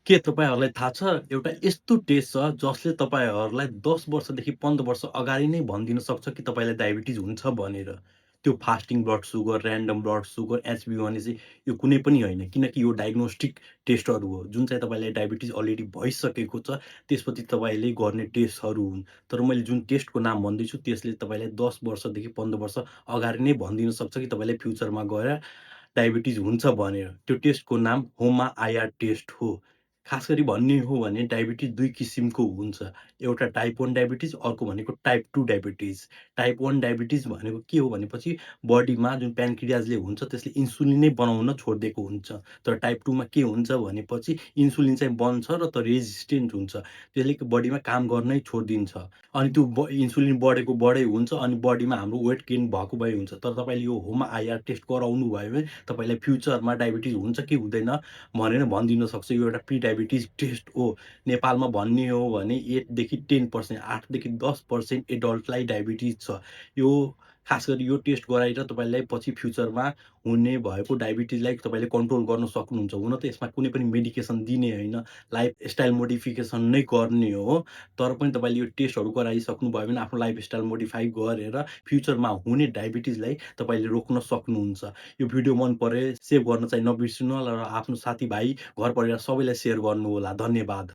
के तपाईँहरूलाई थाहा छ, एउटा यस्तो टेस्ट छ जसले तपाईँहरूलाई 10 वर्षदेखि 15 वर्ष अगाडि नै भनिदिन सक्छ कि तपाईँलाई डायबिटिज हुन्छ भनेर। त्यो fasting blood sugar, random blood sugar, एचबी1एसी यो कुनै पनि होइन। किनकि यो डायग्नोस्टिक टेस्टहरू हो, जुन चाहिँ तपाईँलाई डायबिटिज अलरेडी भइसकेको छ, त्यसपछि तपाईँले गर्ने टेस्टहरू हुन्। तर मैले जुन टेस्टको नाम भन्दैछु, त्यसले तपाईँलाई 10 वर्षदेखि 15 वर्ष अगाडि नै भनिदिन सक्छ कि तपाईँलाई फ्युचरमा गएर डायबिटिज हुन्छ भनेर। त्यो टेस्टको नाम होमा-आइआर टेस्ट हो। खास गरी भन्ने हो भने डायबिटिज 2 किसिमको हुन्छ। एउटा टाइप 1 डायबिटिज, अर्को भनेको टाइप 2 डायबिटिज। टाइप 1 डायबिटिज भनेको के हो भनेपछि बडीमा जुन प्यानक्रियाजले हुन्छ त्यसले इन्सुलिन नै बनाउन छोडिदिएको हुन्छ। तर टाइप 2 मा के हुन्छ भनेपछि इन्सुलिन चाहिँ बन्छ र त रेजिस्टेन्ट हुन्छ। त्यसले बडीमा काम गर्नै छोडिदिन्छ। अनि त्यो इन्सुलिन बढेको बढै हुन्छ अनि बडीमा हाम्रो वेट गेन भएको भए हुन्छ। तर तपाईँले यो होमा-आइआर टेस्ट गराउनु भयो भने तपाईँलाई फ्युचरमा डायबिटिज हुन्छ कि हुँदैन भनेर भनिदिन सक्छ। यो एउटा प्री डायबिटिज टेस्ट हो। नेपालमा भन्ने हो भने 8 देखि 10% 8 देखि 10% एडल्टलाई डायबिटिज छ। यो खास गरी यो टेस्ट गराएर तपाईँलाई पछि फ्युचरमा हुने भएको डायबिटिजलाई तपाईँले कन्ट्रोल गर्न सक्नुहुन्छ। हुन त यसमा कुनै पनि मेडिकेसन दिने होइन, लाइफस्टाइल मोडिफिकेसन नै गर्ने हो। तर पनि तपाईँले यो टेस्टहरू गराइसक्नुभयो भने आफ्नो लाइफस्टाइल मोडिफाई गरेर फ्युचरमा हुने डायबिटिजलाई तपाईँले रोक्न सक्नुहुन्छ। यो भिडियो मन परे सेभ गर्न चाहिँ नबिर्सिनु होला र आफ्नो साथीभाइ, घर परिवार सबैलाई सेयर गर्नुहोला। धन्यवाद।